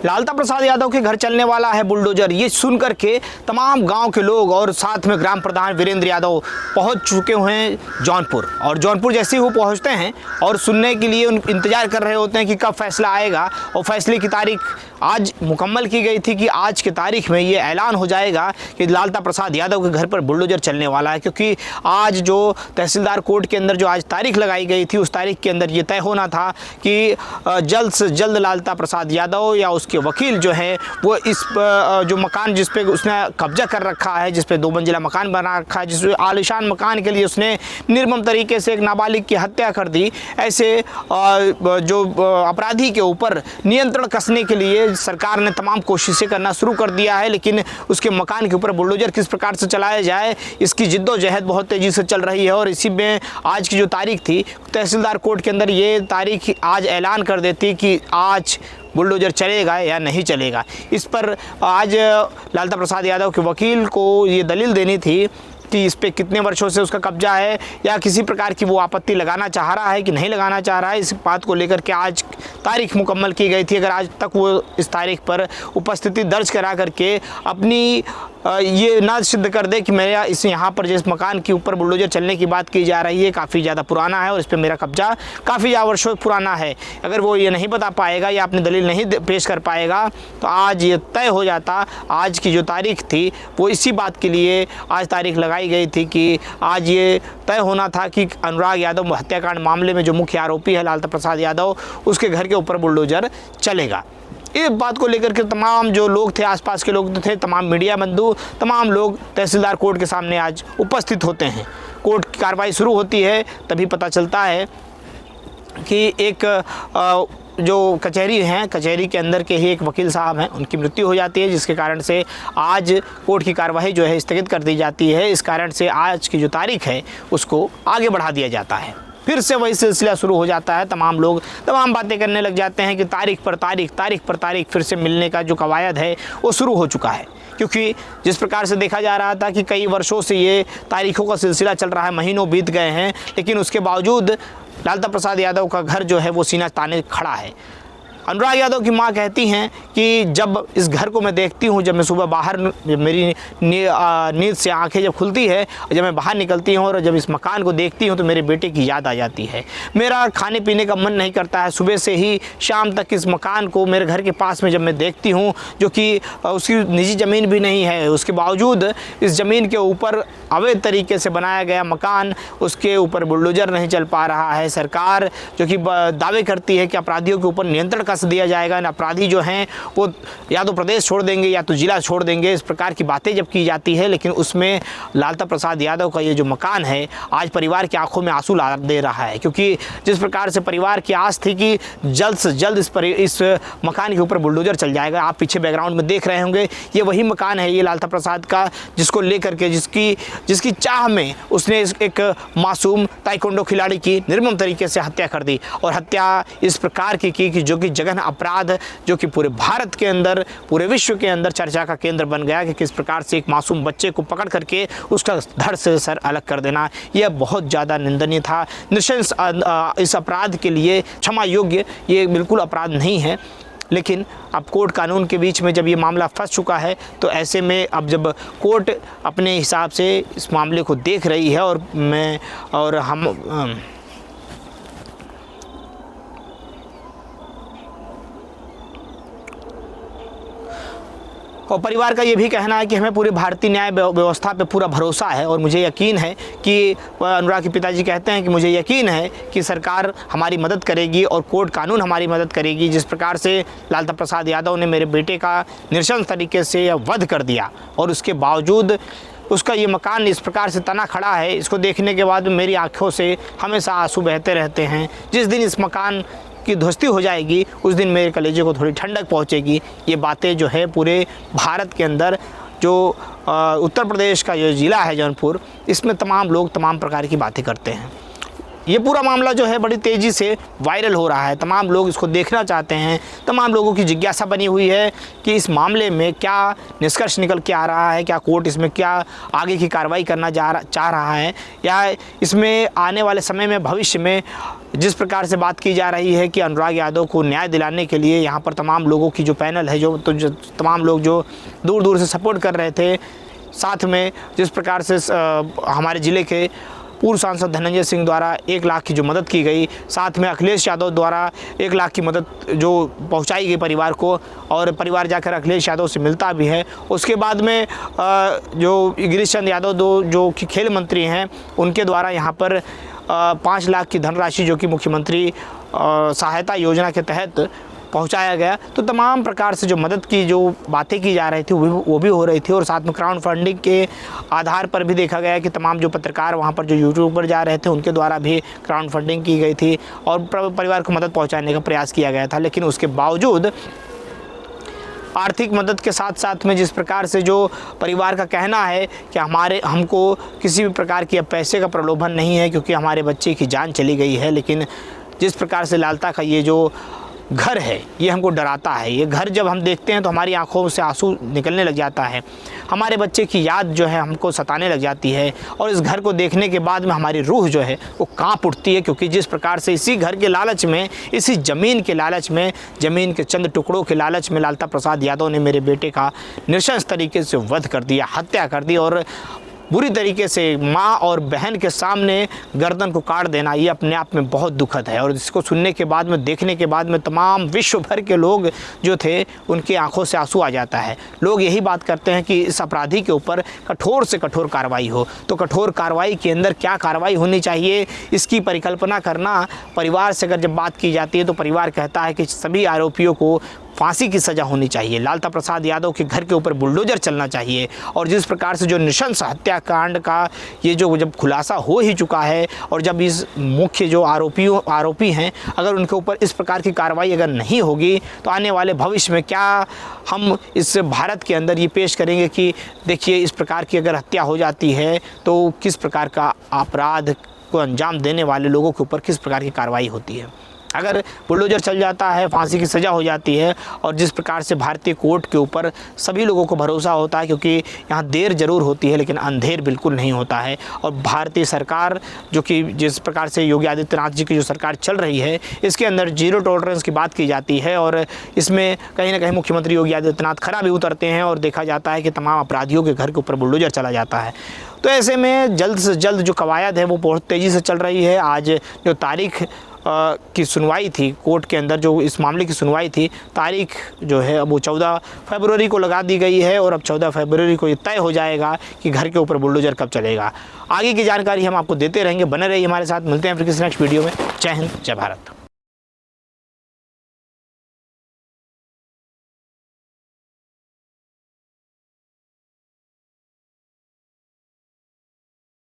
लालता प्रसाद यादव के घर चलने वाला है बुलडोजर, ये सुन करके तमाम गांव के लोग और साथ में ग्राम प्रधान वीरेंद्र यादव पहुंच चुके हुए हैं जौनपुर। और जौनपुर जैसे ही वो पहुंचते हैं और सुनने के लिए इंतजार कर रहे होते हैं कि कब फैसला आएगा, और फैसले की तारीख आज मुकम्मल की गई थी कि आज की तारीख में ये ऐलान हो जाएगा कि लालता प्रसाद यादव के घर पर बुलडोजर चलने वाला है। क्योंकि आज जो तहसीलदार कोर्ट के अंदर जो आज तारीख लगाई गई थी, उस तारीख के अंदर ये तय होना था कि जल्द से जल्द लालता प्रसाद यादव या उसके वकील जो है वो इस जो मकान जिस पे उसने कब्जा कर रखा है, जिस पे 2 मंजिला मकान बना रखा है, जिस आलीशान मकान के लिए उसने निर्मम तरीके से एक नाबालिग की हत्या कर दी, ऐसे जो अपराधी के ऊपर नियंत्रण कसने के लिए सरकार ने तमाम कोशिशें करना शुरू कर दिया है। लेकिन उसके मकान के ऊपर बुलडोजर किस प्रकार से चलाया जाए, इसकी जिद्दोजहद बहुत तेज़ी से चल रही है। और इसी में आज की जो तारीख थी, तहसीलदार कोर्ट के अंदर ये तारीख आज ऐलान कर देती कि आज बुलडोजर चलेगा या नहीं चलेगा। इस पर आज लालता प्रसाद यादव के वकील को ये दलील देनी थी कि इस पे कितने वर्षों से उसका कब्जा है, या किसी प्रकार की वो आपत्ति लगाना चाह रहा है कि नहीं लगाना चाह रहा है। इस बात को लेकर के आज तारीख मुकम्मल की गई थी। अगर आज तक वो इस तारीख पर उपस्थिति दर्ज करा करके अपनी ये ना सिद्ध कर दे कि मेरा इस यहाँ पर जिस मकान के ऊपर बुलडोजर चलने की बात की जा रही है काफ़ी ज़्यादा पुराना है और इस पर मेरा कब्जा काफ़ी ज़्यादा वर्षों पुराना है, अगर वो ये नहीं बता पाएगा या अपनी दलील नहीं पेश कर पाएगा, तो आज ये तय हो जाता। आज की जो तारीख थी वो इसी बात के लिए आज तारीख लगाई गई थी कि आज ये तय होना था कि अनुराग यादव हत्याकांड मामले में जो मुख्य आरोपी है लालता प्रसाद यादव, उसके घर के ऊपर बुलडोजर चलेगा। इस बात को लेकर के तमाम जो लोग थे, आसपास के लोग थे, तमाम मीडिया बंधु, तमाम लोग तहसीलदार कोर्ट के सामने आज उपस्थित होते हैं। कोर्ट की कार्रवाई शुरू होती है, तभी पता चलता है कि एक जो कचहरी हैं, कचहरी के अंदर के ही एक वकील साहब हैं, उनकी मृत्यु हो जाती है, जिसके कारण से आज कोर्ट की कार्रवाई जो है स्थगित कर दी जाती है। इस कारण से आज की जो तारीख है उसको आगे बढ़ा दिया जाता है। फिर से वही सिलसिला शुरू हो जाता है। तमाम लोग तमाम बातें करने लग जाते हैं कि तारीख पर तारीख फिर से मिलने का जो कवायद है वो शुरू हो चुका है। क्योंकि जिस प्रकार से देखा जा रहा था कि कई वर्षों से ये तारीखों का सिलसिला चल रहा है, महीनों बीत गए हैं, लेकिन उसके बावजूद लालता प्रसाद यादव का घर जो है वो सीना ताने खड़ा है। अनुराग यादव की मां कहती हैं कि जब इस घर को मैं देखती हूं, जब मैं सुबह बाहर, मेरी नींद से आंखें जब खुलती है, जब मैं बाहर निकलती हूं और जब इस मकान को देखती हूं तो मेरे बेटे की याद आ जाती है। मेरा खाने पीने का मन नहीं करता है। सुबह से ही शाम तक इस मकान को मेरे घर के पास में जब मैं देखती हूँ, जो कि उसकी निजी ज़मीन भी नहीं है, उसके बावजूद इस ज़मीन के ऊपर अवैध तरीके से बनाया गया मकान, उसके ऊपर बुलडोजर नहीं चल पा रहा है। सरकार जो कि दावे करती है कि अपराधियों के ऊपर नियंत्रण कस दिया जाएगा, अपराधी जो हैं वो या तो प्रदेश छोड़ देंगे या तो जिला छोड़ देंगे, इस प्रकार की बातें जब की जाती है, लेकिन उसमें लालता प्रसाद यादव का ये जो मकान है आज परिवार की आंखों में आंसू ला दे रहा है। क्योंकि जिस प्रकार से परिवार की आस थी कि जल्द से जल्द इस मकान के ऊपर बुलडोजर चल जाएगा। आप पीछे बैकग्राउंड में देख रहे होंगे, ये वही मकान है, ये लालता प्रसाद का, जिसको लेकर के जिसकी चाह में उसने एक मासूम ताइक्वांडो खिलाड़ी की निर्मम तरीके से हत्या कर दी। और हत्या इस प्रकार की कि जो कि जघन्य अपराध, जो कि पूरे भारत के अंदर, पूरे विश्व के अंदर चर्चा का केंद्र बन गया कि किस प्रकार से एक मासूम बच्चे को पकड़ करके उसका धड़ से सर अलग कर देना, यह बहुत ज़्यादा निंदनीय था। नृशंस इस अपराध के लिए क्षमा योग्य ये बिल्कुल अपराध नहीं है। लेकिन अब कोर्ट कानून के बीच में जब ये मामला फंस चुका है, तो ऐसे में अब जब कोर्ट अपने हिसाब से इस मामले को देख रही है और हम और परिवार का ये भी कहना है कि हमें पूरी भारतीय न्याय व्यवस्था पे पूरा भरोसा है और मुझे यकीन है कि अनुराग के पिताजी कहते हैं कि मुझे यकीन है कि सरकार हमारी मदद करेगी और कोर्ट कानून हमारी मदद करेगी। जिस प्रकार से लालता प्रसाद यादव ने मेरे बेटे का नृशंस तरीके से वध कर दिया और उसके बावजूद उसका ये मकान इस प्रकार से तना खड़ा है, इसको देखने के बाद मेरी आँखों से हमेशा आंसू बहते रहते हैं। जिस दिन इस मकान की ध्वस्ती हो जाएगी उस दिन मेरे कलेजे को थोड़ी ठंडक पहुंचेगी। ये बातें जो है पूरे भारत के अंदर, जो उत्तर प्रदेश का जो ज़िला है जौनपुर, इसमें तमाम लोग तमाम प्रकार की बातें करते हैं। ये पूरा मामला जो है बड़ी तेज़ी से वायरल हो रहा है, तमाम लोग इसको देखना चाहते हैं, तमाम लोगों की जिज्ञासा बनी हुई है कि इस मामले में क्या निष्कर्ष निकल के आ रहा है, क्या कोर्ट इसमें क्या आगे की कार्रवाई करना चाह रहा है, या इसमें आने वाले समय में भविष्य में जिस प्रकार से बात की जा रही है कि अनुराग यादव को न्याय दिलाने के लिए यहाँ पर तमाम लोगों की जो पैनल है, जो तमाम लोग जो दूर दूर से सपोर्ट कर रहे थे, साथ में जिस प्रकार से हमारे ज़िले के पूर्व सांसद धनंजय सिंह द्वारा 1 लाख की जो मदद की गई, साथ में अखिलेश यादव द्वारा 1 लाख की मदद जो पहुंचाई गई परिवार को, और परिवार जाकर अखिलेश यादव से मिलता भी है। उसके बाद में जो गिरीश चंद्र यादव जो कि खेल मंत्री हैं, उनके द्वारा यहाँ पर 5 लाख की धनराशि जो कि मुख्यमंत्री सहायता योजना के तहत पहुंचाया गया। तो तमाम प्रकार से जो मदद की जो बातें की जा रही थी वो भी हो रही थी, और साथ में क्राउड फंडिंग के आधार पर भी देखा गया कि तमाम जो पत्रकार वहां पर जो यूट्यूब पर जा रहे थे उनके द्वारा भी क्राउड फंडिंग की गई थी और परिवार को मदद पहुंचाने का प्रयास किया गया था। लेकिन उसके बावजूद आर्थिक मदद के साथ साथ में जिस प्रकार से जो परिवार का कहना है कि हमको किसी भी प्रकार की अब पैसे का प्रलोभन नहीं है, क्योंकि हमारे बच्चे की जान चली गई है, लेकिन जिस प्रकार से लालता का ये जो घर है ये हमको डराता है। ये घर जब हम देखते हैं तो हमारी आंखों से आंसू निकलने लग जाता है, हमारे बच्चे की याद जो है हमको सताने लग जाती है, और इस घर को देखने के बाद में हमारी रूह जो है वो कांप उठती है, क्योंकि जिस प्रकार से इसी घर के लालच में, इसी ज़मीन के लालच में, ज़मीन के चंद टुकड़ों के लालच में लालता प्रसाद यादव ने मेरे बेटे का नृशंस तरीके से वध कर दिया, हत्या कर दी, और बुरी तरीके से माँ और बहन के सामने गर्दन को काट देना, ये अपने आप में बहुत दुखद है। और इसको सुनने के बाद में, देखने के बाद में तमाम विश्व भर के लोग जो थे उनकी आंखों से आंसू आ जाता है। लोग यही बात करते हैं कि इस अपराधी के ऊपर कठोर से कठोर कार्रवाई हो। तो कठोर कार्रवाई के अंदर क्या कार्रवाई होनी चाहिए, इसकी परिकल्पना करना, परिवार से अगर जब बात की जाती है तो परिवार कहता है कि सभी आरोपियों को फांसी की सज़ा होनी चाहिए, लालता प्रसाद यादव के घर के ऊपर बुलडोजर चलना चाहिए। और जिस प्रकार से जो नृशंस हत्याकांड का ये जो जब खुलासा हो ही चुका है, और जब इस मुख्य जो आरोपी हैं अगर उनके ऊपर इस प्रकार की कार्रवाई अगर नहीं होगी तो आने वाले भविष्य में क्या हम इस भारत के अंदर ये पेश करेंगे कि देखिए इस प्रकार की अगर हत्या हो जाती है तो किस प्रकार का अपराध को अंजाम देने वाले लोगों के ऊपर किस प्रकार की कार्रवाई होती है। अगर बुलडोजर चल जाता है, फांसी की सज़ा हो जाती है, और जिस प्रकार से भारतीय कोर्ट के ऊपर सभी लोगों को भरोसा होता है, क्योंकि यहाँ देर ज़रूर होती है लेकिन अंधेर बिल्कुल नहीं होता है। और भारतीय सरकार जो कि जिस प्रकार से योगी आदित्यनाथ जी की जो सरकार चल रही है, इसके अंदर जीरो टॉलरेंस की बात की जाती है, और इसमें कहीं ना कहीं मुख्यमंत्री योगी आदित्यनाथ खरा भी उतरते हैं, और देखा जाता है कि तमाम अपराधियों के घर के ऊपर बुलडोजर चला जाता है। तो ऐसे में जल्द से जल्द जो कवायद है वो बहुत तेज़ी से चल रही है। आज जो तारीख की सुनवाई थी कोर्ट के अंदर, जो इस मामले की सुनवाई थी, तारीख जो है अब वो 14 फरवरी को लगा दी गई है, और अब 14 फरवरी को ये तय हो जाएगा कि घर के ऊपर बुलडोजर कब चलेगा। आगे की जानकारी हम आपको देते रहेंगे, बने रहिए हमारे साथ। मिलते हैं फिर किसी नेक्स्ट वीडियो में। जय हिंद, जय भारत।